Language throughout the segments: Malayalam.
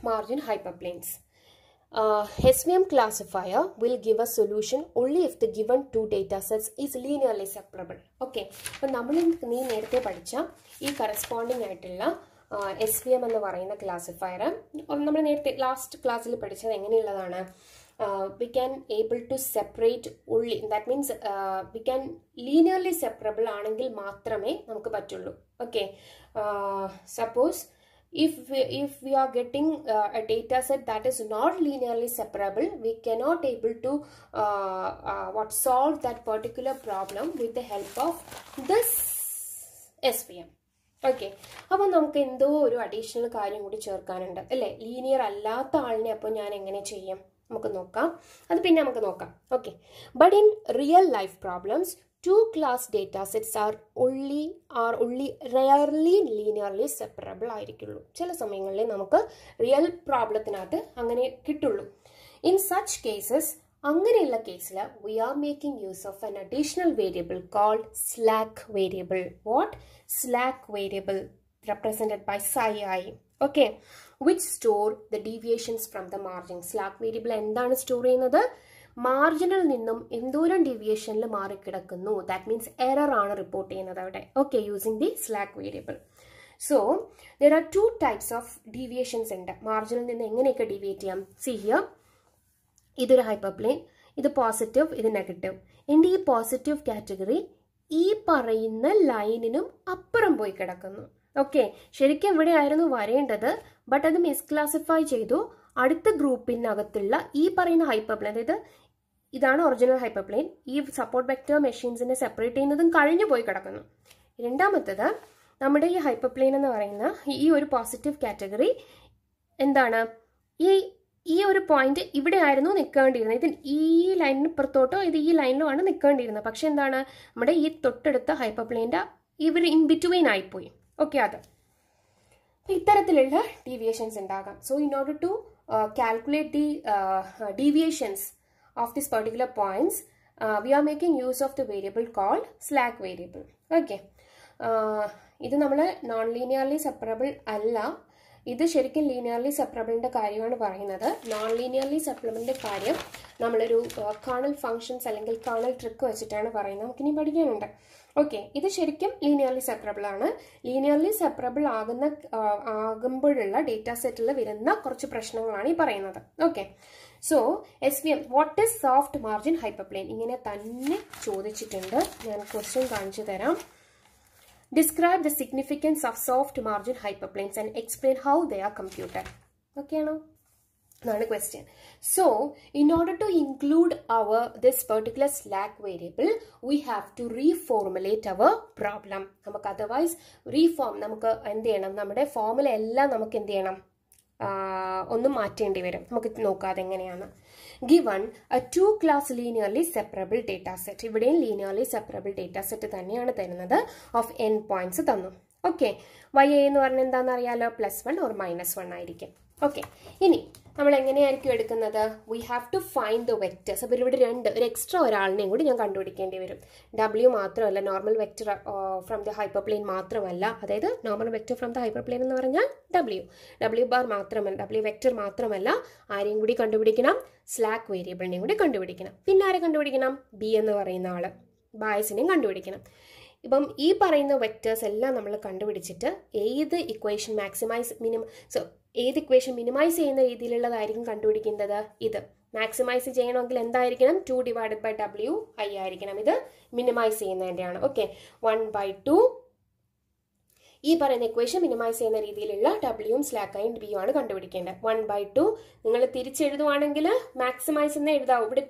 margin hyperplanes. SVM classifier will give a solution only if the given two data sets is linearly separable. Okay, so we will corresponding SVM and the classifier. Last class we can able to separate only, that means we can linearly separable anengil maatrame namukku pattullu. Okay, suppose if we are getting a data set that is not linearly separable, we cannot able to solve that particular problem with the help of this SVM. Okay, അപ്പോൾ നമുക്ക് എന്തോ ഒരു അഡീഷണൽ കാര്യം കൂടി ചേർക്കാനുണ്ട് അല്ലേ? ലീനിയർ അല്ലാത്ത ആളിനെ അപ്പോൾ ഞാൻ എങ്ങനെ ചെയ്യും നമുക്ക് നോക്കാം, അത് പിന്നെ നമുക്ക് നോക്കാം. Okay, but in real life problems two class data sets are only rarely linearly separable ആയിരിക്കുള്ളൂ. ചില സമയങ്ങളിൽ നമുക്ക് റിയൽ പ്രോബ്ലത്തിനകത്ത് അങ്ങനെ കിട്ടുള്ളൂ. In such cases, അങ്ങനെയുള്ള കേസിൽ we are making use of an additional variable called slack variable. What? Slack variable represented by psi I. Okay, which store the deviations from the margin. Slack variable എന്താണ് സ്റ്റോർ ചെയ്യുന്നത്? മാർജിനിൽ നിന്നും എന്തോരം ഡീവിയേഷനിൽ മാറിക്കിടക്കുന്നു, ദാറ്റ് മീൻസ് എറർ ആണ് റിപ്പോർട്ട് ചെയ്യുന്നത് അവിടെ. Okay, using the slack variable. So there are two types of deviations ഉണ്ട്. മാർജിനിൽ നിന്ന് എങ്ങനെയൊക്കെ ഡീവിയേറ്റ് ചെയ്യാം? സി ഹിയർ, ഇതൊരു ഹൈപ്പർപ്ലെയിൻ, ഇത് പോസിറ്റീവ്, ഇത് നെഗറ്റീവ്. എൻ്റെ ഈ പോസിറ്റീവ് കാറ്റഗറി ഈ പറയുന്ന ലൈനിനും അപ്പുറം പോയി കിടക്കുന്നു. ഓക്കെ, ശരിക്കും ഇവിടെ ആയിരുന്നു വരേണ്ടത്, ബട്ട് അത് മിസ്ക്ലാസിഫൈ ചെയ്തു. അടുത്ത ഗ്രൂപ്പിനകത്തുള്ള ഈ പറയുന്ന ഹൈപ്പർപ്ലെയിൻ, അതായത് ഇതാണ് ഒറിജിനൽ ഹൈപ്പർപ്ലെയിൻ, ഈ സപ്പോർട്ട് വെക്റ്റർ മെഷീൻസിനെ സെപ്പറേറ്റ് ചെയ്യുന്നതും കഴിഞ്ഞു പോയി കിടക്കുന്നു. രണ്ടാമത്തത്, നമ്മുടെ ഈ ഹൈപ്പർപ്ലെയിൻ എന്ന് പറയുന്ന ഈ ഒരു പോസിറ്റീവ് കാറ്റഗറി എന്താണ്, ഈ ഒരു പോയിന്റ് ഇവിടെ ആയിരുന്നു നിൽക്കേണ്ടിയിരുന്നത്. ഇത് ഈ ലൈനിന് പുറത്തോട്ടോ ഇത് ഈ ലൈനിലോ ആണ് നിൽക്കേണ്ടിയിരുന്നത്. പക്ഷെ എന്താണ്, നമ്മുടെ ഈ തൊട്ടടുത്ത ഹൈപ്പർപ്ലെയിൻ്റെ ഇവർ ഇൻ ബിറ്റ്വീൻ ആയിപ്പോയി. ഓക്കെ, അത് ഇത്തരത്തിലുള്ള ഡീവിയേഷൻസ് ഉണ്ടാകാം. So in order to calculate the deviations of this particular points, we are making use of the variable called slack variable. Okay, ഇത് നമ്മൾ നോൺ ലീനിയർലി സെപ്പറബിൾ അല്ല, ഇത് ശരിക്കും ലീനിയർലി സെപ്പറബിളിൻ്റെ കാര്യമാണ് പറയുന്നത്. നോൺ ലീനിയർലി സെപ്പറബിളിൻ്റെ കാര്യം നമ്മളൊരു കേർണൽ ഫങ്ഷൻസ് അല്ലെങ്കിൽ കേർണൽ ട്രിക്ക് വെച്ചിട്ടാണ് പറയുന്നത്, നമുക്കിനി പഠിക്കാനുണ്ട്. ഓക്കെ, ഇത് ശരിക്കും ലീനിയർലി സെപ്പറബിൾ ആണ്. ലീനിയർലി സെപ്പറബിൾ ആകുമ്പോഴുള്ള ഡേറ്റാ സെറ്റിൽ വരുന്ന കുറച്ച് പ്രശ്നങ്ങളാണ് ഈ പറയുന്നത്. Okay, so SVM, what is soft margin hyperplane, ഇങ്ങനെ തന്നെ ചോദിച്ചിട്ടുണ്ട്. ഞാൻ ക്വസ്റ്റ്യൻ കാണിച്ചു തരാം. Describe the significance of soft margin hyperplanes and explain how they are computed. Okay, no? That's the question. So, in order to include this particular slack variable, we have to reformulate our problem. നമുക്ക് otherwise reform, നമുക്ക് എന്ത് ചെയ്യണം, നമ്മുടെ ഫോർമുല എല്ലാം നമുക്ക് എന്ത് ചെയ്യണം, ഒന്ന് മാറ്റേണ്ടി വരും. നമുക്ക് നോക്കാതെ എങ്ങനെയാണ്. Given a two class linearly separable data set, ഇവിടെയും linearly separable data set തന്നെയാണ് തരുന്നത്, of n points തന്നു. ഓക്കെ, y എന്ന് പറഞ്ഞാൽ എന്താണെന്ന് അറിയാലോ, +1 or -1 ആയിരിക്കും. ഓക്കെ, ഇനി നമ്മൾ എങ്ങനെയായിരിക്കും എടുക്കുന്നത്? We have to find the vectors. അപ്പോൾ ഇവിടെ ഒരു എക്സ്ട്രാ ഒരാളിനെയും കൂടി ഞാൻ കണ്ടുപിടിക്കേണ്ടി വരും. W മാത്രമല്ല, normal vector from the hyperplane മാത്രമല്ല, അതായത് normal vector from the hyperplane എന്ന് പറഞ്ഞാൽ W ബാർ മാത്രമല്ല, W വെക്റ്റർ മാത്രമല്ല, ആരെയും കൂടി കണ്ടുപിടിക്കണം, സ്ലാക്ക് വേരിയബിളിനെയും കൂടി കണ്ടുപിടിക്കണം. പിന്നെ ആരെ കണ്ടുപിടിക്കണം? B എന്ന് പറയുന്ന ആള്, ബയസിനെയും കണ്ടുപിടിക്കണം. ഇപ്പം ഈ പറയുന്ന വെക്റ്റേഴ്സ് എല്ലാം നമ്മൾ കണ്ടുപിടിച്ചിട്ട് ഏത് ഇക്വേഷൻ ഏത് ഇക്വേഷൻ മിനിമൈസ് ചെയ്യുന്ന രീതിയിലുള്ളതായിരിക്കും കണ്ടുപിടിക്കേണ്ടത്. ഇത് മാക്സിമൈസ് ചെയ്യണമെങ്കിൽ എന്തായിരിക്കണം? 2/W I ആയിരിക്കണം. ഇത് മിനിമൈസ് ചെയ്യുന്നതിൻ്റെയാണ്. ഓക്കെ, 1/2 ഈ പറയുന്ന ഇക്വേഷൻ മിനിമൈസ് ചെയ്യുന്ന രീതിയിലുള്ള ഡബ്ല്യൂയും സ്ലാക്കായും ബിയും ആണ് കണ്ടുപിടിക്കേണ്ടത്. 1/2 നിങ്ങൾ തിരിച്ചെഴുതുവാണെങ്കിൽ മാക്സിമൈസ് എന്ന് എഴുതാവും. ഇവിടെ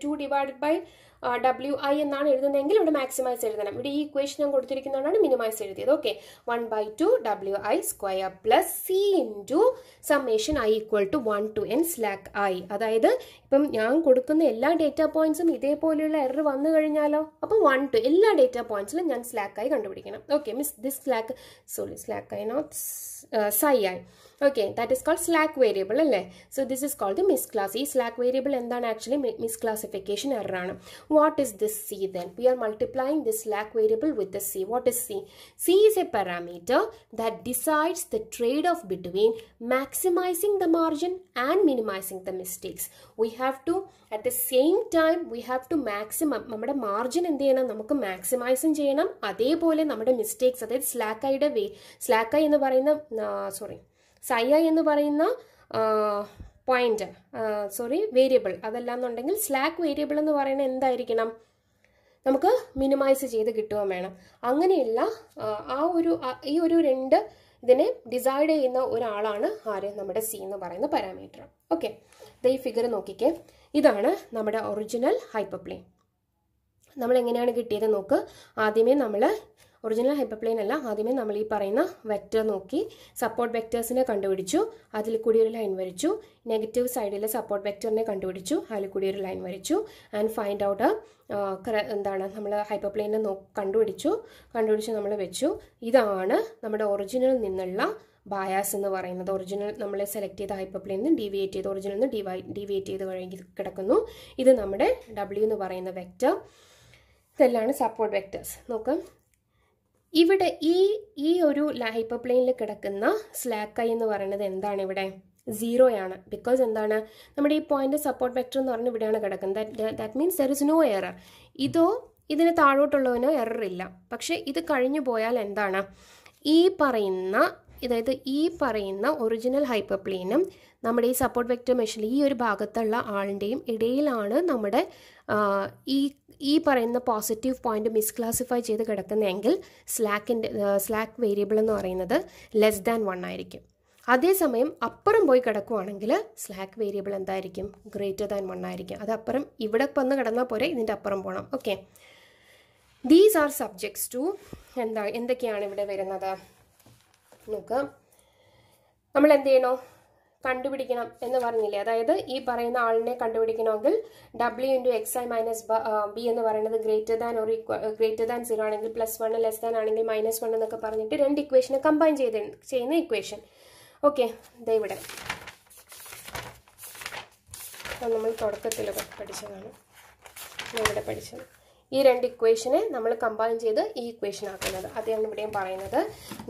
2/WI എന്നാണ് എഴുതുന്നതെങ്കിൽ ഇവിടെ മാക്സിമൈസ് എഴുതണം. ഇവിടെ ഈ ഇക്വേഷൻ ഞാൻ കൊടുത്തിരിക്കുന്നതാണ് മിനിമൈസ് എഴുതിയത്. Okay, 1/2 WI² plus C into summation I equal to 1 to n slack I. അതായത് ഇപ്പം ഞാൻ കൊടുക്കുന്ന എല്ലാ ഡേറ്റാ പോയിന്റ്സും ഇതേപോലെയുള്ള എറർ വന്നു കഴിഞ്ഞാലോ, അപ്പം 1 to എല്ലാ ഡേറ്റാ പോയിന്റ്സിലും ഞാൻ സ്ലാക്ക് I കണ്ടുപിടിക്കണം. Okay, miss this slack I not psi I. Okay, that is called slack variable. So this is called the misclass. This slack variable and then actually misclassification error. What is this C then? We are multiplying this slack variable with the C. What is C? C is a parameter that decides the trade-off between maximizing the margin and minimizing the mistakes. We have to, at the same time, we have to maximum. നമ്മുടെ margin എന്ത് ചെയ്യണം? നമുക്ക് maximize ചെയ്യണം. അതേപോലെ നമ്മുടെ mistakes, അതായത് slack എന്ന് പറയുന്ന psi എന്ന് പറയുന്ന പോയിന്റ് വേരിയബിൾ അതല്ലാന്നുണ്ടെങ്കിൽ സ്ലാക്ക് വേരിയബിൾ എന്ന് പറയുന്നത് എന്തായിരിക്കണം? നമുക്ക് മിനിമൈസ് ചെയ്ത് കിട്ടുകയും വേണം. അങ്ങനെയുള്ള ഈ ഒരു രണ്ട് ഇതിനെ ഡിസൈഡ് ചെയ്യുന്ന ഒരാളാണ് ആര്? നമ്മുടെ സി എന്ന് പറയുന്ന പാരാമീറ്റർ. ഓക്കെ, ഈ ഫിഗർ നോക്കിക്കേ. ഇതാണ് നമ്മുടെ ഒറിജിനൽ ഹൈപ്പർപ്ലെയിൻ. നമ്മൾ എങ്ങനെയാണ് കിട്ടിയത് നോക്ക്. ആദ്യമേ നമ്മൾ ഒറിജിനൽ ഹൈപ്പർപ്ലെയിൻ അല്ല, ആദ്യമേ നമ്മൾ ഈ പറയുന്ന വെക്റ്റർ നോക്കി സപ്പോർട്ട് വെക്റ്റേഴ്സിനെ കണ്ടുപിടിച്ചു, അതിൽ കൂടി ഒരു ലൈൻ വരച്ചു. നെഗറ്റീവ് സൈഡിലെ സപ്പോർട്ട് വെക്റ്ററിനെ കണ്ടുപിടിച്ചു, അതിൽ കൂടി ഒരു ലൈൻ വരച്ചു. ആൻഡ് ഫൈൻഡ് ഔട്ട് എന്താണ് നമ്മൾ ഹൈപ്പർപ്ലെയിനെ കണ്ടുപിടിച്ചു നമ്മൾ വെച്ചു. ഇതാണ് നമ്മുടെ ഒറിജിനൽ നിന്നുള്ള ബയാസ് എന്ന് പറയുന്നത്. ഒറിജിനൽ നമ്മൾ സെലക്ട് ചെയ്ത ഹൈപ്പർപ്ലെയിനിൽ നിന്ന് ഡീവിയേറ്റ് ചെയ്ത് ഒറിജിനൽ നിന്ന് ഡീവിയേറ്റ് ചെയ്ത് കഴിഞ്ഞ് കിടക്കുന്നു. ഇത് നമ്മുടെ W എന്ന് പറയുന്ന വെക്റ്റർ. ഇതെല്ലാം സപ്പോർട്ട് വെക്റ്റേഴ്സ്. നോക്കാം, ഇവിടെ ഈ ഒരു ഹൈപ്പർപ്ലെയിനിൽ കിടക്കുന്ന സ്ലാക്ക് ഐ എന്ന് പറയുന്നത് എന്താണ്? ഇവിടെ 0 ആണ്. ബിക്കോസ് എന്താണ്? നമ്മുടെ ഈ പോയിന്റ് സപ്പോർട്ട് വെക്ടർ എന്ന് പറഞ്ഞാൽ ഇവിടെയാണ് കിടക്കുന്നത്. That means there is no error. ഇതിന് താഴോട്ടുള്ളതിനോ എറർ ഇല്ല. പക്ഷെ ഇത് കഴിഞ്ഞു പോയാൽ എന്താണ്? ഈ പറയുന്ന ഒറിജിനൽ ഹൈപ്പർപ്ലെയിനും നമ്മുടെ ഈ സപ്പോർട്ട് വെക്ടർ മെഷീനിൽ ഈ ഒരു ഭാഗത്തുള്ള ആളിൻ്റെയും ഇടയിലാണ് നമ്മുടെ ഈ പറയുന്ന പോസിറ്റീവ് പോയിന്റ് മിസ്ക്ലാസിഫൈ ചെയ്ത് കിടക്കുന്നതെങ്കിൽ സ്ലാക്ക് വേരിയബിൾ എന്ന് പറയുന്നത് <1 ആയിരിക്കും. അതേസമയം അപ്പുറം പോയി കിടക്കുവാണെങ്കിൽ സ്ലാക്ക് വേരിയബിൾ എന്തായിരിക്കും? <1 ആയിരിക്കും. അത് അപ്പുറം ഇവിടെ വന്ന് കിടന്നാൽ പോരെ, ഇതിൻ്റെ അപ്പുറം പോകണം. Okay, these are subjects to എന്തൊക്കെയാണ് ഇവിടെ വരുന്നത് നോക്കാം. നമ്മൾ എന്ത് ചെയ്യണോ? കണ്ടുപിടിക്കണം എന്ന് പറഞ്ഞില്ലേ? അതായത് ഈ പറയുന്ന ആളിനെ കണ്ടുപിടിക്കണമെങ്കിൽ W × xi - b എന്ന് പറയുന്നത് ഗ്രേറ്റർ ദാൻ 0 ആണെങ്കിൽ +1, ലെസ് ദാൻ ആണെങ്കിൽ -1 എന്നൊക്കെ പറഞ്ഞിട്ട് രണ്ട് ഇക്വേഷനെ കമ്പൈൻ ചെയ്യുന്ന ഇക്വേഷൻ. ഓക്കെ, ഇവിടെ നമ്മൾ തുടക്കത്തിൽ പഠിച്ചതാണ്. ഇവിടെ പഠിച്ചത് ഈ രണ്ട് ഇക്വേഷനെ നമ്മൾ കമ്പൈൻ ചെയ്ത് ഈ ഇക്വേഷൻ ആക്കുന്നത്. അതാണ് ഇവിടെയും പറയുന്നത്.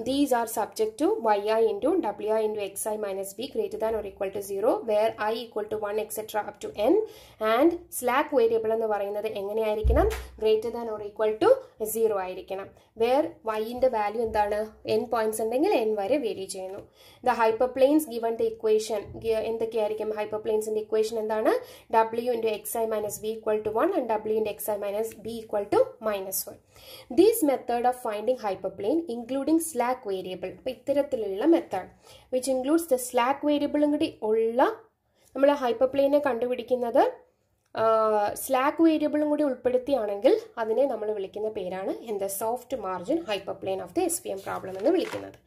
These are subject to yi × wi × xi - b greater than or equal to 0 where i equal to 1 etc. up to n and slack variable എന്ന് പറയുന്നത് എങ്ങനെയായിരിക്കണം? greater than or equal to 0 ആയിരിക്കണം. where y ന്റെ വാല്യൂ എന്താണ്? n പോയിന്റ്സ് ഉണ്ടെങ്കിൽ n വരെ വേരി ചെയ്യുന്നു. the hyperplanes given the equation എന്തൊക്കെയായിരിക്കും? ഹൈപ്പർപ്ലെയിൻസിന്റെ ഇക്വേഷൻ എന്താണ്? w × xi - v equal to 1 and w × xi - b equal to -1. This method of finding hyperplane including slack variable, ഇത്തരത്തിലുള്ള method which includes the slack variable കൂടി ഉള്ള നമ്മൾ ഹൈപ്പർപ്ലെയിനെ കണ്ടുപിടിക്കുന്നത് സ്ലാക്ക് വേരിയബിളും കൂടി ഉൾപ്പെടുത്തിയാണെങ്കിൽ അതിനെ നമ്മൾ വിളിക്കുന്ന പേരാണ് എന്ത്? Soft margin hyperplane of the SVM problem എന്ന് വിളിക്കുന്നത്.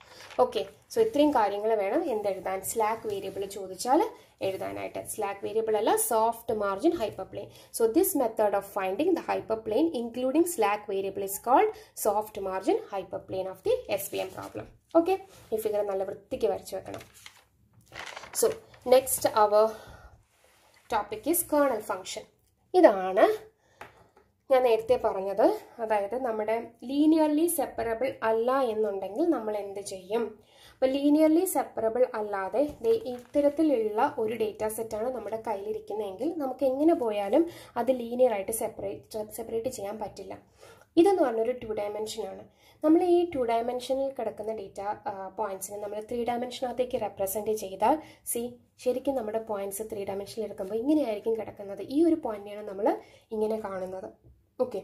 ഓക്കെ, സോ ഇത്രയും കാര്യങ്ങൾ വേണം എന്തെഴുതാൻ? സ്ലാക്ക് വേരിയബിൾ ചോദിച്ചാൽ എഴുതാനായിട്ട്. സ്ലാക്ക് വേരിയബിൾ അല്ല, soft margin hyperplane. So this method of finding the hyperplane including slack variable is called soft margin hyperplane of the SVM problem. Okay, ഈ ഫിഗർ നല്ല വൃത്തിക്ക് വരച്ചു വെക്കണം. So next our topic is kernel function. ഇതാണ് ഞാൻ നേരത്തെ പറഞ്ഞത്. അതായത് നമ്മുടെ ലീനിയർലി സെപ്പറബിൾ അല്ല എന്നുണ്ടെങ്കിൽ നമ്മൾ എന്ത് ചെയ്യും? അപ്പോൾ ലീനിയർലി സെപ്പറബിൾ അല്ലാതെ ഇത്തരത്തിലുള്ള ഒരു ഡേറ്റാ സെറ്റാണ് നമ്മുടെ കയ്യിലിരിക്കുന്നതെങ്കിൽ നമുക്ക് എങ്ങനെ പോയാലും അത് ലീനിയറായിട്ട് സെപ്പറേറ്റ് ചെയ്യാൻ പറ്റില്ല. ഇതെന്ന് പറഞ്ഞൊരു 2 ഡയമെൻഷനാണ്. നമ്മൾ ഈ 2 ഡയമെൻഷനിൽ കിടക്കുന്ന ഡേറ്റ പോയിന്റ്സിനെ നമ്മൾ 3 ഡയമെൻഷനകത്തേക്ക് റെപ്രസെൻറ്റ് ചെയ്താൽ ശരിക്കും നമ്മുടെ പോയിന്റ്സ് 3 ഡയമെൻഷനിൽ എടുക്കുമ്പോൾ ഇങ്ങനെയായിരിക്കും കിടക്കുന്നത്. ഈ ഒരു പോയിന്റിനെയാണ് നമ്മൾ ഇങ്ങനെ കാണുന്നത്. ഓക്കെ,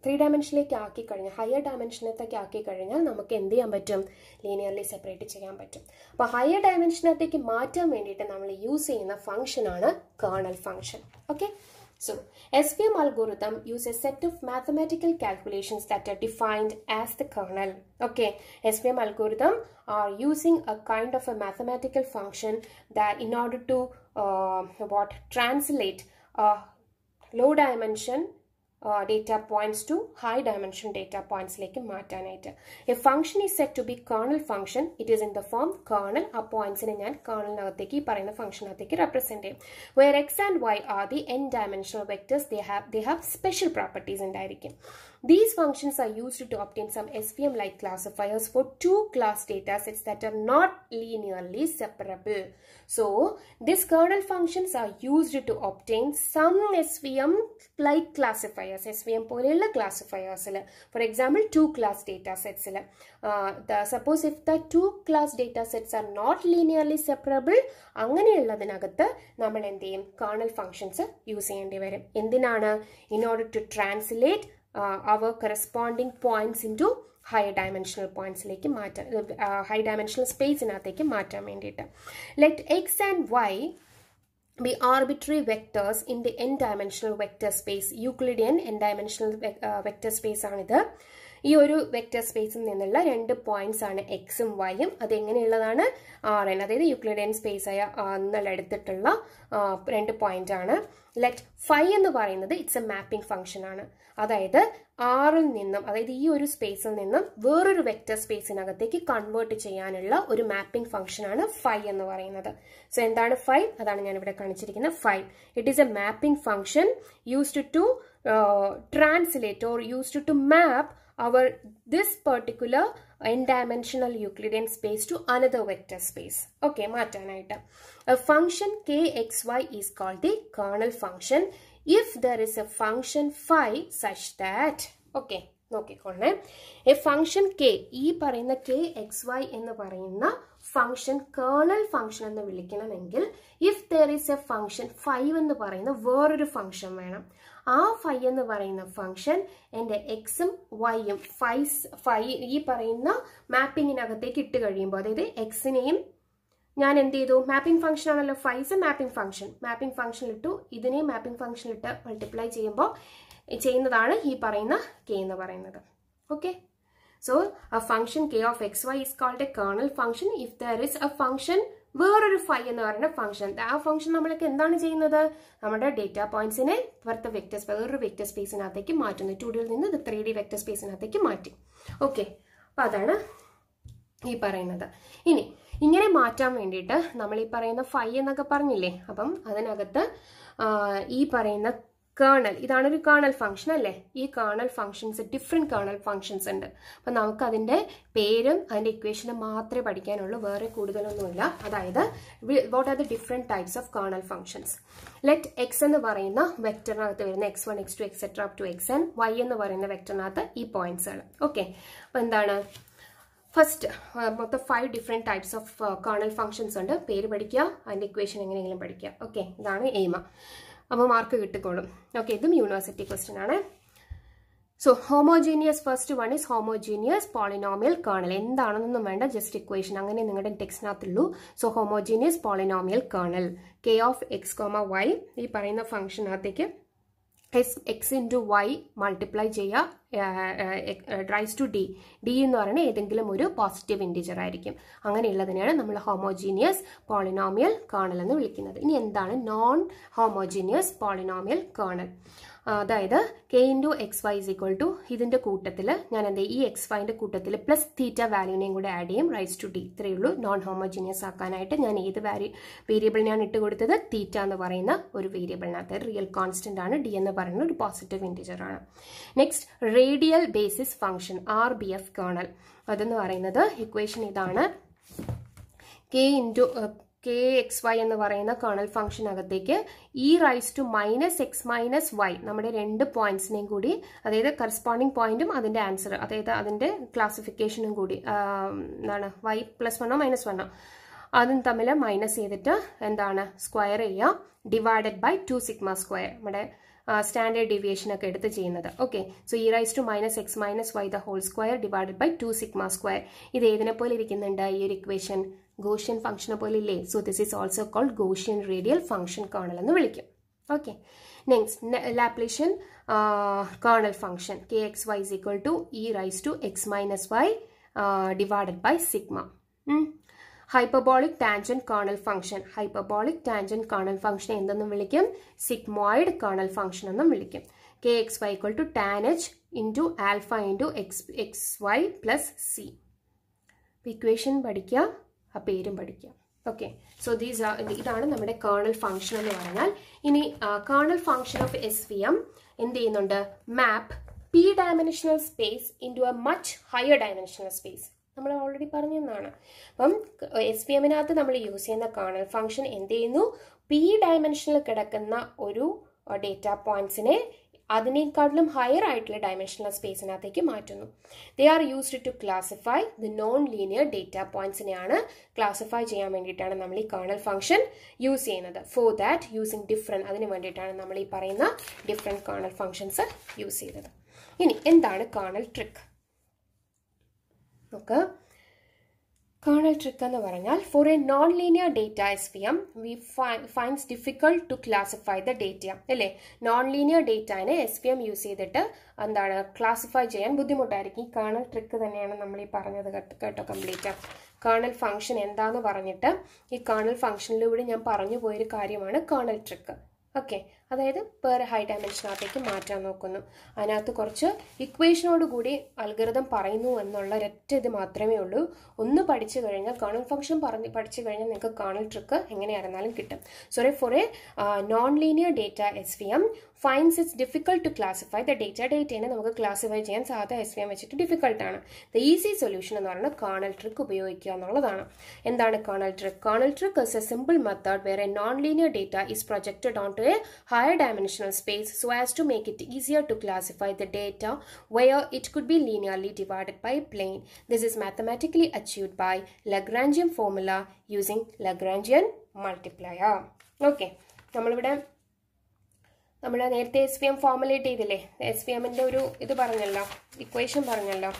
3 ഡയമെൻഷനിലേക്ക് ആക്കി കഴിഞ്ഞാൽ, ഹയർ ഡയമെൻഷനത്തേക്ക് ആക്കി കഴിഞ്ഞാൽ നമുക്ക് എന്ത് ചെയ്യാൻ പറ്റും? ലീനിയർലി സെപ്പറേറ്റ് ചെയ്യാൻ പറ്റും. അപ്പോൾ ഹയർ ഡയമെൻഷനത്തേക്ക് മാറ്റാൻ വേണ്ടിയിട്ട് നമ്മൾ യൂസ് ചെയ്യുന്ന ഫംഗ്ഷനാണ് kernel function. Okay, so SVM algorithm uses a set of mathematical calculations that are defined as the kernel. Okay, SVM algorithm are using a kind of a mathematical function that in order to translate a low dimension data points to high dimensional data points like മാറ്റാനായിട്ട്. A function is said to be kernel function. It is in the form kernel. ആ പോയിന്റ്സിനെ ഞാൻ കേർണലിനകത്തേക്ക് ഈ പറയുന്ന ഫംഗ്ഷനകത്തേക്ക് റെപ്രസെന്റ് ചെയ്യും. Where x and y are the n-dimensional vectors, they have special properties ഉണ്ടായിരിക്കും. These functions are used to obtain some SVM-like classifiers for two-class data sets that are not linearly separable. So, these kernel functions are used to obtain some SVM-like classifiers. SVM poleilla classifiers. For example, two-class data sets. Suppose if the two-class data sets are not linearly separable, അങ്ങനെയുള്ളതിനകത്ത് നമ്മൾ എന്ത് ചെയ്യും? Kernel functions use ചെയ്യേണ്ടി വരും. എന്തിനാണ്? In order to translate our corresponding points into higher dimensional points like high dimensional space inateke maatam vendita. Let x and y be arbitrary vectors in the n-dimensional vector space. Euclidean n-dimensional vector space aanidhu. ഈ ഒരു വെക്റ്റർ സ്പേസിൽ നിന്നുള്ള രണ്ട് പോയിന്റ്സ് ആണ് എക്സും വൈയും. അത് എങ്ങനെയുള്ളതാണ്? Rn, അതായത് യൂക്ലിഡിയൻ സ്പേസ് ആയ എന്നുള്ള എടുത്തിട്ടുള്ള രണ്ട് പോയിന്റ് ആണ്. ലെറ്റ് ഫൈ എന്ന് പറയുന്നത് ഇറ്റ്സ് എ മാപ്പിംഗ് ഫംഗ്ഷൻ ആണ്. അതായത് ആറിൽ നിന്നും, അതായത് ഈ ഒരു സ്പേസിൽ നിന്നും വേറൊരു വെക്റ്റർ സ്പേസിനകത്തേക്ക് കൺവേർട്ട് ചെയ്യാനുള്ള ഒരു മാപ്പിംഗ് ഫംഗ്ഷൻ ആണ് ഫൈ എന്ന് പറയുന്നത്. സോ എന്താണ് ഫൈ? അതാണ് ഞാൻ ഇവിടെ കാണിച്ചിരിക്കുന്നത് phi. It is a mapping function used to translate or used to map this particular n-dimensional Euclidean space to another vector space. Okay, മാറ്റാനായിട്ട്. A function kxy is called the kernel function if there is a function phi such that, okay, നോക്കിക്കോളേ, a function k, ഈ പറയുന്ന kxy എന്ന് പറയുന്ന ഫംഗ്ഷൻ കേർണൽ ഫംഗ്ഷൻ എന്ന് വിളിക്കണമെങ്കിൽ if there is a function phi എന്ന് പറയുന്ന വേറൊരു ഫംഗ്ഷൻ വേണം. ആ ഫൈ എന്ന് പറയുന്ന ഫംഗ്ഷൻ എൻ്റെ എക്സും വൈയും ഫൈ ഈ പറയുന്ന മാപ്പിങ്ങിനകത്തേക്ക് ഇട്ട് കഴിയുമ്പോൾ, അതായത് എക്സിനെയും ഞാൻ എന്ത് ചെയ്തു? മാപ്പിംഗ് ഫംഗ്ഷൻ ആണല്ലോ ഫൈസ്, മാപ്പിംഗ് ഫംഗ്ഷൻ ഇട്ടു, ഇതിനെയും മാപ്പിംഗ് ഫംഗ്ഷൻ ഇട്ട് മൾട്ടിപ്ലൈ ചെയ്യുന്നതാണ് ഈ പറയുന്ന കെ എന്ന് പറയുന്നത്. Okay, so a function k of xy is called a kernel function if there is a function വേറൊരു ഫൈ എന്ന് പറയുന്ന ഫംഗ്ഷൻ. ആ ഫംഗ്ഷൻ നമ്മളൊക്കെ എന്താണ് ചെയ്യുന്നത്? നമ്മുടെ ഡേറ്റാ പോയിന്റ്സിനെ വേറൊരു വെക്റ്റർ സ്പേസിനകത്തേക്ക് മാറ്റുന്നു. 2Dയിൽ നിന്ന് 3D വെക്റ്റർ സ്പേസിനകത്തേക്ക് മാറ്റി. ഓക്കെ, അപ്പം അതാണ് ഈ പറയുന്നത്. ഇനി ഇങ്ങനെ മാറ്റാൻ വേണ്ടിയിട്ട് നമ്മൾ ഈ പറയുന്ന ഫൈ എന്നൊക്കെ പറഞ്ഞില്ലേ, അപ്പം അതിനകത്ത് ഈ പറയുന്ന കേർണൽ, ഇതാണ് ഒരു കേർണൽ ഫംഗ്ഷൻ അല്ലേ? ഈ kernel functions, different kernel functions ഉണ്ട്. അപ്പം നമുക്ക് അതിൻ്റെ പേരും അതിൻ്റെ ഇക്വേഷനും മാത്രമേ പഠിക്കാനുള്ളൂ, വേറെ കൂടുതലൊന്നുമില്ല. അതായത് what are the different types of kernel functions. Let x എന്ന് പറയുന്ന വെക്ടറിനകത്ത് വരുന്ന x1 x2 etcetera up to xn, y എന്ന് പറയുന്ന വെക്ടറിനകത്ത് ഈ പോയിന്റ്സുകൾ. ഓക്കെ, അപ്പം എന്താണ്? ഫസ്റ്റ് മൊത്തം 5 different types of kernel functions ഉണ്ട്. പേര് പഠിക്കുക, അതിൻ്റെ ഇക്വേഷൻ എങ്ങനെയെങ്കിലും പഠിക്കുക. ഓക്കെ, ഇതാണ് എയിം. അപ്പോൾ മാർക്ക് കിട്ടിക്കോളും. ഓക്കെ, ഇതും യൂണിവേഴ്സിറ്റി ക്വസ്റ്റ്യൻ ആണ്. So homogeneous, first one is homogeneous polynomial kernel. എന്താണെന്നൊന്നും വേണ്ട, ജസ്റ്റ് ഇക്വേഷൻ അങ്ങനെ നിങ്ങളുടെ ടെക്സ്റ്റിനകത്തുള്ളൂ. So homogeneous polynomial kernel k of x comma y, ഈ പറയുന്ന ഫംഗ്ഷനകത്തേക്ക് x into y മൾട്ടിപ്ലൈ ചെയ്യുക, റൈസ് ടു ഡി. ഡി എന്ന് പറയുന്നത് ഏതെങ്കിലും ഒരു പോസിറ്റീവ് ഇൻറ്റിജർ ആയിരിക്കും. അങ്ങനെയുള്ളതിനെയാണ് നമ്മൾ ഹോമോജീനിയസ് പോളിനോമിയൽ കേർണൽ എന്ന് വിളിക്കുന്നത്. ഇനി എന്താണ് നോൺ ഹോമോജീനിയസ് പോളിനോമിയൽ കേർണൽ? അതായത് k into x y is equal to, ഇതിൻ്റെ കൂട്ടത്തിൽ ഞാൻ എന്താ ഈ എക്സ് വൈൻ്റെ കൂട്ടത്തിൽ പ്ലസ് തീറ്റ വാല്യൂനെയും കൂടെ ആഡ് ചെയ്യും, റൈസ് ടു ഡി. ഇത്രയേ ഉള്ളൂ. നോൺ ഹോമോജീനിയസ് ആക്കാനായിട്ട് ഞാൻ ഏത് വേരിയബിളിനാണ് ഇട്ട് കൊടുത്തത്? തീറ്റ എന്ന് പറയുന്ന ഒരു വേരിയബിളിനകത്ത്. റിയൽ കോൺസ്റ്റന്റ് ആണ്. ഡി എന്ന് പറയുന്ന ഒരു പോസിറ്റീവ് ഇൻറ്റിജർ ആണ്. Next, radial basis function RBF kernel. അതെന്ന് പറയുന്നത് ഇക്വേഷൻ ഇതാണ്. kxy എന്ന് പറയുന്ന കേർണൽ ഫംഗ്ഷനകത്തേക്ക് e raise to minus x minus y, നമ്മുടെ രണ്ട് പോയിന്റ്സിനെയും കൂടി, അതായത് കറസ്പോണ്ടിങ് പോയിന്റും അതിന്റെ ആൻസർ, അതായത് അതിന്റെ ക്ലാസിഫിക്കേഷനും കൂടി എന്താണ് y+1 -1 അതും തമ്മിൽ മൈനസ് ചെയ്തിട്ട് എന്താണ് സ്ക്വയർ ചെയ്യുക, ഡിവൈഡഡ് ബൈ 2 സിഗ്മ സ്ക്വയർ, നമ്മുടെ സ്റ്റാൻഡേർഡ് ഡീവിയേഷൻ ഒക്കെ എടുത്ത് ചെയ്യുന്നത്. Okay, so e raise to minus x minus y the whole square divided by 2 sigma square. ഇത് ഏതിനെ പോലെ ഇരിക്കുന്നുണ്ട്? ഈ ഒരു ഇക്വേഷൻ ഗോഷ്യൻ ഫംഗ്ഷനെ പോലെ ഇല്ലേ? So this is also called Gaussian radial function kernel എന്ന് വിളിക്കും. Okay, next Laplacian kernel function kxy is equal to e raised to x minus y divided by sigma. Hyperbolic tangent kernel function, hyperbolic tangent kernel function എന്തെന്നും വിളിക്കും? സിഗ്മോയിഡ് കേർണൽ ഫംഗ്ഷൻ എന്നും വിളിക്കും. kxy equal to tan h into alpha into xy plus c. Equation പഠിക്കുക, ആ പേരും പഠിക്കുക. ഓക്കെ, സോ ഇതാണ് നമ്മുടെ കേർണൽ ഫംഗ്ഷൻ എന്ന് പറഞ്ഞാൽ. ഇനി കേർണൽ ഫംഗ്ഷൻ ഓഫ് SVM എന്ത് ചെയ്യുന്നുണ്ട്? മാപ്പ് p dimensional space into A much higher dimensional space. നമ്മൾ ഓൾറെഡി പറഞ്ഞതാണ്. അപ്പം SVMനകത്ത് നമ്മൾ യൂസ് ചെയ്യുന്ന കേർണൽ ഫംഗ്ഷൻ എന്ത് ചെയ്യുന്നു? p ഡയമെൻഷനിൽ കിടക്കുന്ന ഒരു ഡേറ്റ പോയിന്റ്സിനെ അതിനേക്കാളും ഹയർ ആയിട്ടുള്ള ഡയമെൻഷണൽ സ്പേസിനകത്തേക്ക് മാറ്റുന്നു. They are used to classify the non linear data പോയിന്റ്സിനെയാണ് ക്ലാസിഫൈ ചെയ്യാൻ വേണ്ടിയിട്ടാണ് നമ്മൾ ഈ കേർണൽ ഫംഗ്ഷൻ യൂസ് ചെയ്യുന്നത്. ഫോർ ദാറ്റ് യൂസിങ് ഡിഫറെൻറ്റ്, അതിന് വേണ്ടിയിട്ടാണ് നമ്മൾ ഈ പറയുന്ന ഡിഫറെൻറ്റ് കേർണൽ ഫംഗ്ഷൻസ് യൂസ് ചെയ്തത്. ഇനി എന്താണ് കേർണൽ ട്രിക്ക്? നോക്ക്, കേർണൽ ട്രിക്ക് എന്ന് പറഞ്ഞാൽ for a non linear data SVM we finds difficult to classify the data. അല്ലേ, നോൺ ലീനിയർ ഡേറ്റനെ SVM യൂസ് ചെയ്തിട്ട് എന്താണ് ക്ലാസിഫൈ ചെയ്യാൻ ബുദ്ധിമുട്ടായിരിക്കും. ഈ കേർണൽ ട്രിക്ക് തന്നെയാണ് നമ്മൾ ഈ പറഞ്ഞത് കേട്ടോ കംപ്ലീറ്റ്. കേർണൽ ഫംഗ്ഷൻ എന്താന്ന് പറഞ്ഞിട്ട് ഈ കേർണൽ ഫംഗ്ഷനിലൂടെ ഞാൻ പറഞ്ഞു പോയൊരു കാര്യമാണ് കേർണൽ ട്രിക്ക്. ഓക്കെ, അതായത് പെർ ഹൈ ഡയമെൻഷനകത്തേക്ക് മാറ്റാൻ നോക്കുന്നു. അതിനകത്ത് കുറച്ച് ഇക്വേഷനോട് കൂടി അൽഗോരിതം പറയുന്നു എന്നുള്ള ഒരൊറ്റ ഇത് മാത്രമേ ഉള്ളൂ. ഒന്ന് പഠിച്ചു കഴിഞ്ഞാൽ കേർണൽ ഫംഗ്ഷൻ പഠിച്ചു കഴിഞ്ഞാൽ നിങ്ങൾക്ക് കേർണൽ ട്രിക്ക് എങ്ങനെയായിരുന്നാലും കിട്ടും. So for a non linear data SVM finds it's difficult to classify the ഡേറ്റയെ നമുക്ക് ക്ലാസിഫൈ ചെയ്യാൻ സാധാ SVM വെച്ചിട്ട് ഡിഫിക്കൾട്ടാണ്. ദ ഈസി സൊല്യൂഷൻ എന്ന് പറയുന്നത് കേർണൽ ട്രിക്ക് ഉപയോഗിക്കുക എന്നുള്ളതാണ്. എന്താണ് kernel trick? Kernel trick is a simple method where a non linear data is projected on to a higher dimensional space so as to make it easier to classify the data where it could be linearly divided by a plane. This is mathematically achieved by Lagrangian formula using Lagrangian multiplier. Okay, നമ്മൾ നേരത്തെ SVM ഫോർമുലേറ്റ് ചെയ്തില്ലേ? SVMന്റെ ഒരു ഇത് പറഞ്ഞല്ലോ, ഇക്വേഷൻ പറഞ്ഞല്ലോ.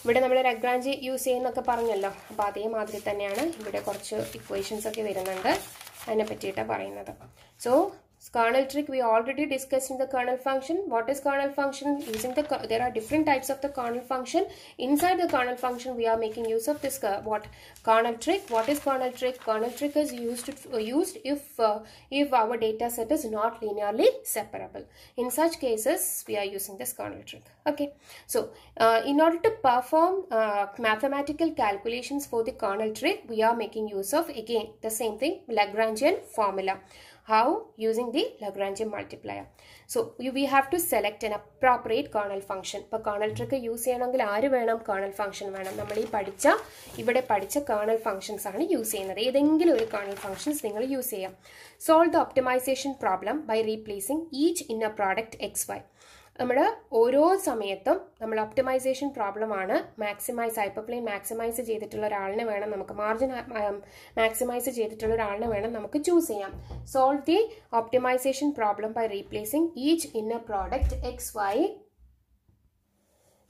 ഇവിടെ നമ്മൾ ലഗ്രാഞ്ച് യൂസ് ചെയ്യുന്നൊക്കെ പറഞ്ഞല്ലോ. അപ്പോൾ അതേമാതിരി തന്നെയാണ് ഇവിടെ കുറച്ച് ഇക്വേഷൻസ് ഒക്കെ വരുന്നുണ്ട്. അതിനെ പറ്റിയിട്ടാണ് പറയുന്നത്. So kernel trick we already discussed in the kernel function. What is kernel function? Using there are different types of the kernel function. Inside the kernel function we are making use of this kernel trick. What is kernel trick? Kernel trick is used if our data set is not linearly separable. In such cases we are using this kernel trick. Okay, so in order to perform mathematical calculations for the kernel trick we are making use of again the same thing, Lagrangian formula. How? Using the Lagrangian multiplier. So we have to select an appropriate kernel function. ഇപ്പോൾ kernel trick യൂസ് ചെയ്യണമെങ്കിൽ ആര് വേണം? kernel function വേണം. നമ്മൾ ഇവിടെ പഠിച്ച kernel functions ആണ് യൂസ് ചെയ്യുന്നത്. ഏതെങ്കിലും ഒരു kernel functions നിങ്ങൾ യൂസ് ചെയ്യാം. Solve the optimization problem by replacing each inner product xy. നമ്മുടെ ഓരോ സമയത്തും നമ്മൾ ഒപ്റ്റിമൈസേഷൻ പ്രോബ്ലം ആണ് ഹൈപ്പർപ്ലെയിൻ മാക്സിമൈസ് ചെയ്തിട്ടുള്ള ഒരാളിനെ വേണം നമുക്ക്, മാർജിൻ മാക്സിമൈസ് ചെയ്തിട്ടുള്ള ഒരാളിനെ വേണം നമുക്ക് ചൂസ് ചെയ്യാം. Solve the optimisation problem by replacing each inner product XY.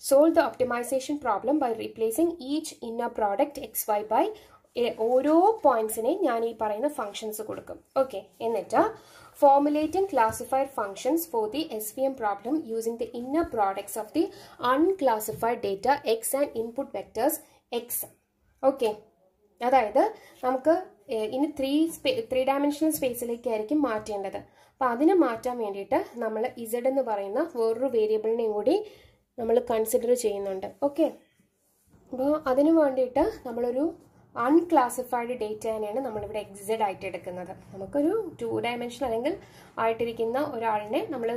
Solve the optimization problem by replacing each inner product XY by ഓരോ പോയിന്റ്സിനെ ഞാൻ ഈ പറയുന്ന ഫംഗ്ഷൻസ് കൊടുക്കും. ഓക്കെ, എന്നിട്ട് formulating classified functions for the SVM problem using the inner products of the unclassified data x and input vectors x. Okay, അതായത് നമുക്ക് ഇനി ത്രീ ഡയമെൻഷണൽ സ്പേസിലേക്കായിരിക്കും മാറ്റേണ്ടത്. അപ്പം അതിനെ മാറ്റാൻ വേണ്ടിയിട്ട് നമ്മൾ Z എന്ന് പറയുന്ന വേറൊരു വേരിയബിളിനെയും കൂടി നമ്മൾ കൺസിഡർ ചെയ്യുന്നുണ്ട്. ഓക്കെ, അപ്പോൾ അതിനു വേണ്ടിയിട്ട് നമ്മളൊരു അൺക്ലാസിഫൈഡ് ഡേറ്റയാണ് നമ്മളിവിടെ XZ ആയിട്ട് എടുക്കുന്നത്. നമുക്കൊരു 2 ഡയമെൻഷൻ അല്ലെങ്കിൽ ആയിട്ടിരിക്കുന്ന ഒരാളിനെ നമ്മൾ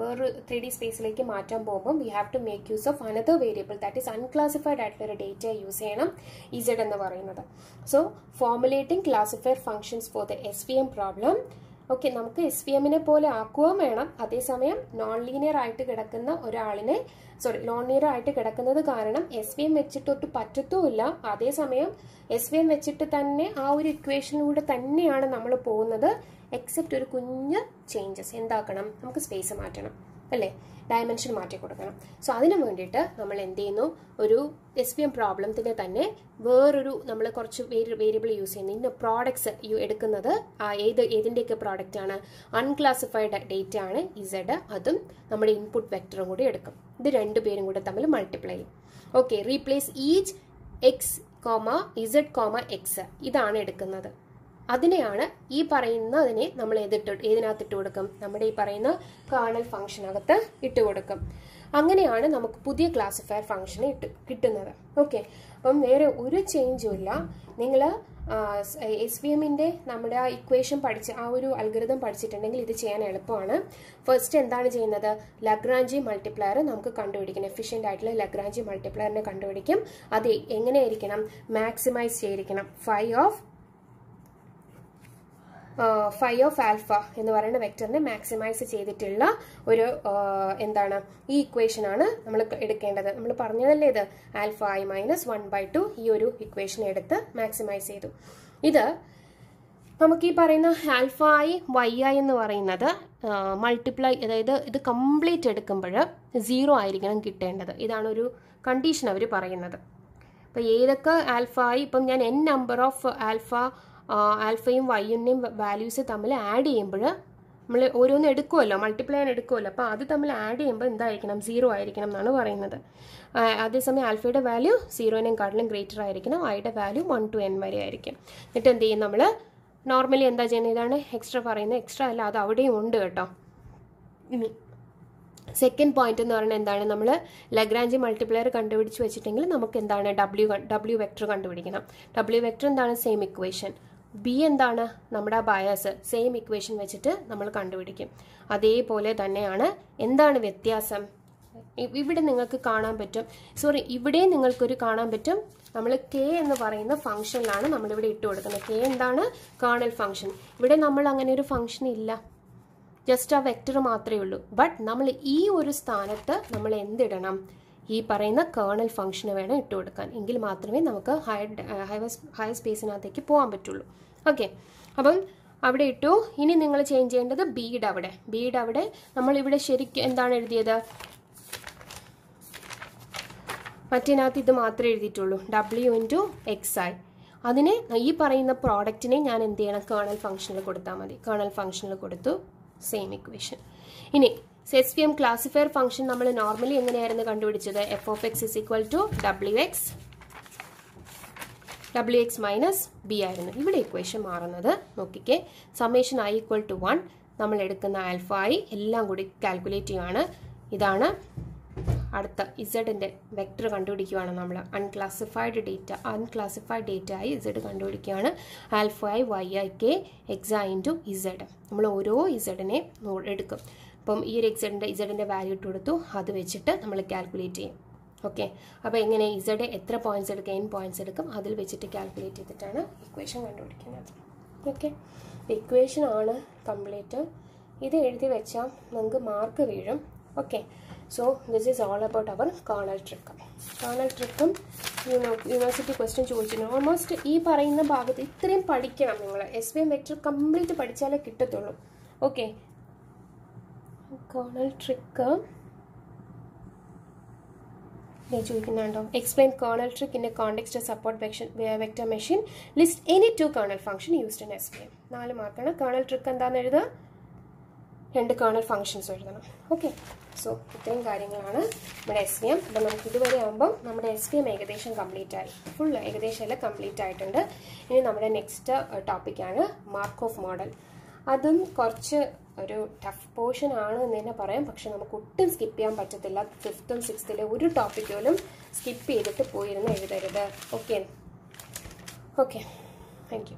വേറൊരു 3D സ്പേസിലേക്ക് മാറ്റാൻ പോകുമ്പോൾ we have to make use of another variable that is unclassified ആയിട്ടുള്ള ഒരു ഡേറ്റ യൂസ് ചെയ്യണം, Z എന്ന് പറയുന്നത്. So formulating classified functions for the SVM problem. Okay, നമുക്ക് SVMനെ പോലെ ആക്കുകയും വേണം, അതേസമയം നോൺ ലീനിയർ ആയിട്ട് കിടക്കുന്ന ഒരാളിനെ നോൺ ലീനിയർ ആയിട്ട് കിടക്കുന്നത് കാരണം SVM വെച്ചിട്ടൊട്ട് പറ്റത്തുമില്ല. അതേസമയം SVM വെച്ചിട്ട് തന്നെ ആ ഒരു ഇക്വേഷനിലൂടെ തന്നെയാണ് നമ്മൾ പോകുന്നത്. എക്സെപ്റ്റ് ഒരു കുഞ്ഞ് ചേഞ്ചസ് എന്താക്കണം, നമുക്ക് സ്പേസ് മാറ്റണം അല്ലേ, ഡയമെൻഷൻ മാറ്റി കൊടുക്കണം. സോ അതിനു വേണ്ടിയിട്ട് നമ്മൾ എന്ത് ചെയ്യുന്നു, ഒരു SVM പ്രോബ്ലത്തിന് തന്നെ വേറൊരു നമ്മൾ കുറച്ച് വേരിയബിൾ യൂസ് ചെയ്യുന്നു. ഇന്ന പ്രോഡക്ട്സ് എടുക്കുന്നത് ഏതിൻ്റെയൊക്കെ പ്രോഡക്റ്റ് ആണ്, അൺക്ലാസിഫൈഡ് ഡേറ്റ ആണ് Z, അതും നമ്മുടെ ഇൻപുട്ട് വെക്ടറും കൂടി എടുക്കും. ഇത് രണ്ടുപേരും കൂടെ തമ്മിൽ മൾട്ടിപ്ലൈ ചെയ്യും. Okay, replace each X, Z, X ഇതാണ് എടുക്കുന്നത്. അതിനെയാണ് ഈ പറയുന്നതിനെ നമ്മൾ ഏതിനകത്ത് ഇട്ട് കൊടുക്കും? നമ്മുടെ ഈ പറയുന്ന കേർണൽ ഫംഗ്ഷനകത്ത് ഇട്ട് കൊടുക്കും. അങ്ങനെയാണ് നമുക്ക് പുതിയ ക്ലാസിഫയർ ഫംഗ്ഷന് കിട്ടുന്നത്. ഓക്കെ, അപ്പം വേറെ ഒരു ചേഞ്ചും ഇല്ല. നിങ്ങൾ SVMന്റെ നമ്മുടെ ആ ഇക്വേഷൻ ആ ഒരു അൽഗോരിതം പഠിച്ചിട്ടുണ്ടെങ്കിൽ ഇത് ചെയ്യാൻ എളുപ്പമാണ്. ഫസ്റ്റ് എന്താണ് ചെയ്യുന്നത്? ലഗ്രാഞ്ചി മൾട്ടിപ്ലയർ നമുക്ക് കണ്ടുപിടിക്കണം. എഫിഷ്യൻ്റ് ആയിട്ടുള്ള ലഗ്രാഞ്ചി മൾട്ടിപ്ലയറിനെ കണ്ടുപിടിക്കും. അത് എങ്ങനെയായിരിക്കണം? മാക്സിമൈസ് ചെയ്തിരിക്കണം. ഫൈ ഓഫ് ആൽഫ എന്ന് പറയുന്ന വെക്ടറിനെ മാക്സിമൈസ് ചെയ്തിട്ടുള്ള ഒരു എന്താണ് ഈ ഇക്വേഷൻ ആണ് നമ്മൾ എടുക്കേണ്ടത്. നമ്മൾ പറഞ്ഞതല്ലേ ഇത് ആൽഫ I - 1/2 ഈ ഒരു ഇക്വേഷൻ എടുത്ത് മാക്സിമൈസ് ചെയ്തു. ഇത് നമുക്ക് ഈ പറയുന്ന ആൽഫ I YI എന്ന് പറയുന്നത് മൾട്ടിപ്ലൈ, അതായത് ഇത് കംപ്ലീറ്റ് എടുക്കുമ്പോൾ 0 ആയിരിക്കണം കിട്ടേണ്ടത്. ഇതാണ് ഒരു കണ്ടീഷൻ അവർ പറയുന്നത്. അപ്പോൾ ഏതൊക്കെ ആൽഫ I, ഇപ്പം ഞാൻ n നമ്പർ ഓഫ് ആൽഫയും വൈയുടെയും വാല്യൂസ് തമ്മിൽ ആഡ് ചെയ്യുമ്പോൾ നമ്മൾ ഓരോന്ന് എടുക്കുമല്ലോ, മൾട്ടിപ്ലൈ എടുക്കുമല്ലോ. അപ്പോൾ അത് തമ്മിൽ ആഡ് ചെയ്യുമ്പോൾ എന്തായിരിക്കണം? 0 ആയിരിക്കണം എന്നാണ് പറയുന്നത്. അതേസമയം ആൽഫയുടെ വാല്യൂ 0-നേക്കാട്ടിലും ഗ്രേറ്റർ ആയിരിക്കണം. ഐയുടെ വാല്യൂ 1 to n വരെ ആയിരിക്കും. എന്നിട്ട് എന്ത് ചെയ്യും? നമ്മൾ നോർമലി എന്താ ചെയ്യുന്നത്? ഇതാണ് എക്സ്ട്രാ പറയുന്നത്. എക്സ്ട്രാ അല്ല, അത് അവിടെയും ഉണ്ട് കേട്ടോ. ഇനി സെക്കൻഡ് പോയിന്റ് എന്ന് പറയുന്നത് എന്താണ്? നമ്മൾ ലഗ്രാഞ്ചി മൾട്ടിപ്ലയർ കണ്ടുപിടിച്ച് വെച്ചിട്ടെങ്കിൽ നമുക്ക് എന്താണ്? ഡബ്ല്യു വെക്ടർ കണ്ടുപിടിക്കണം. ഡബ്ല്യു വെക്ടർ എന്താണ്? Same equation. ബി എന്താണ്? നമ്മുടെ ബയസ് സെയിം ഇക്വേഷൻ വെച്ചിട്ട് നമ്മൾ കണ്ടുപിടിക്കും. അതേപോലെ തന്നെയാണ്. എന്താണ് വ്യത്യാസം? ഇവിടെ നിങ്ങൾക്ക് കാണാൻ പറ്റും, ഇവിടെ നിങ്ങൾക്കൊരു കാണാൻ പറ്റും. നമ്മൾ കെ എന്ന് പറയുന്ന ഫംഗ്ഷനിലാണ് നമ്മളിവിടെ ഇട്ട് കൊടുക്കുന്നത്. കെ എന്താണ്? Kernel function. ഇവിടെ നമ്മൾ അങ്ങനെ ഒരു ഫംഗ്ഷൻ ഇല്ല, ജസ്റ്റ് ആ വെക്ടർ മാത്രമേ ഉള്ളൂ. ബട്ട് നമ്മൾ ഈ ഒരു സ്ഥാനത്ത് നമ്മൾ എന്തിടണം? ഈ പറയുന്ന കേർണൽ ഫംഗ്ഷന് വേണം ഇട്ട് കൊടുക്കാൻ. എങ്കിൽ മാത്രമേ നമുക്ക് ഹയർ സ്പേസിനകത്തേക്ക് പോകാൻ പറ്റുള്ളൂ. ഓക്കെ, അപ്പം അവിടെ ഇട്ടു. ഇനി നിങ്ങൾ ചേഞ്ച് ചെയ്യേണ്ടത് ബിയുടെ അവിടെ നമ്മളിവിടെ ശരിക്കും എന്താണ് എഴുതിയത്? മറ്റേനകത്ത് ഇത് മാത്രമേ എഴുതിയിട്ടുള്ളൂ, W × xi. അതിനെ ഈ പറയുന്ന പ്രോഡക്റ്റിനെ ഞാൻ എന്ത് ചെയ്യണം? കേർണൽ ഫംഗ്ഷനിൽ കൊടുത്താൽ മതി. കേർണൽ ഫംഗ്ഷനിൽ കൊടുത്തു, സെയിം ഇക്വേഷൻ. ഇനി SVM ക്ലാസിഫയർ ഫംഗ്ഷൻ നമ്മൾ നോർമലി എങ്ങനെയായിരുന്നു കണ്ടുപിടിച്ചത്? f of x is equal to wx minus b ആയിരുന്നു. ഇവിടെ ഇക്വേഷൻ മാറുന്നത് നോക്കിക്കേ. Summation I = 1. നമ്മൾ എടുക്കുന്ന ആൽഫ I എല്ലാം കൂടി കാൽക്കുലേറ്റ് ചെയ്യുകയാണ്. ഇതാണ് അടുത്ത ഇസഡിൻ്റെ വെക്ടർ കണ്ടുപിടിക്കുകയാണ് നമ്മൾ. അൺക്ലാസിഫൈഡ് ഡേറ്റ ആയി ഇസഡ് കണ്ടുപിടിക്കുകയാണ്. Alpha I YI K XI × Z. നമ്മൾ ഓരോ ഇസഡിനെ എടുക്കും. അപ്പം ഈ ഒരു ഇസഡിൻ്റെ വാല്യൂ ഇട്ട് കൊടുത്തു. അത് വെച്ചിട്ട് നമ്മൾ കാൽക്കുലേറ്റ് ചെയ്യും. ഓക്കെ, അപ്പോൾ എങ്ങനെ ഇസഡ് എത്ര പോയിന്റ്സ് എടുക്കും? n പോയിന്റ്സ് എടുക്കും. അതിൽ വെച്ചിട്ട് കാൽക്കുലേറ്റ് ചെയ്തിട്ടാണ് ഇക്വേഷൻ കണ്ടുപിടിക്കുന്നത്. ഓക്കെ, ഇക്വേഷൻ ആണ് കംപ്ലീറ്റ്. ഇത് എഴുതി വെച്ചാൽ നമുക്ക് മാർക്ക് വീഴും. Okay, so this is all about our kernel trick. Kernel ട്രിക്കും യൂണിവേഴ്സിറ്റി ക്വസ്റ്റ്യൻ ചോദിച്ചിരുന്നു. ഓൾമോസ്റ്റ് ഈ പറയുന്ന ഭാഗത്ത് ഇത്രയും പഠിക്കണം നിങ്ങൾ. SVM വെക്ടർ കംപ്ലീറ്റ് പഠിച്ചാലേ കിട്ടത്തുള്ളൂ. ഓക്കെ, കേർണൽ ട്രിക്ക് ചോദിക്കുന്നുണ്ടോ? Explain kernel trick in a context of support vector machine. List any 2 kernel function used in SVM. 4 മാർക്കാണ്. കേർണൽ ട്രിക്ക് എന്താണെന്ന് എഴുതുക? 2 കേർണൽ ഫംഗ്ഷൻസ് എഴുതണം. ഓക്കെ, സോ ഇത്രയും കാര്യങ്ങളാണ് നമ്മുടെ SVM. അപ്പോൾ നമുക്ക് ഇതുവരെ ആകുമ്പം നമ്മുടെ SVM ഏകദേശം കംപ്ലീറ്റ് ആയി. ഫുൾ ഏകദേശം എല്ലാം കംപ്ലീറ്റ് ആയിട്ടുണ്ട്. ഇനി നമ്മുടെ നെക്സ്റ്റ് ടോപ്പിക്കാണ് മാർക്കോഫ് മോഡൽ. അതും കുറച്ച് ഒരു ടഫ് പോർഷൻ ആണ് എന്ന് തന്നെ പറയാം. പക്ഷെ നമുക്ക് ഒട്ടും സ്കിപ്പ് ചെയ്യാൻ പറ്റത്തില്ല. 5th ഉം 6th ഒരു ടോപ്പിക് പോലും സ്കിപ്പ് ചെയ്തിട്ട് പോയിരുന്ന് എഴുതരുത്. Okay, thank you.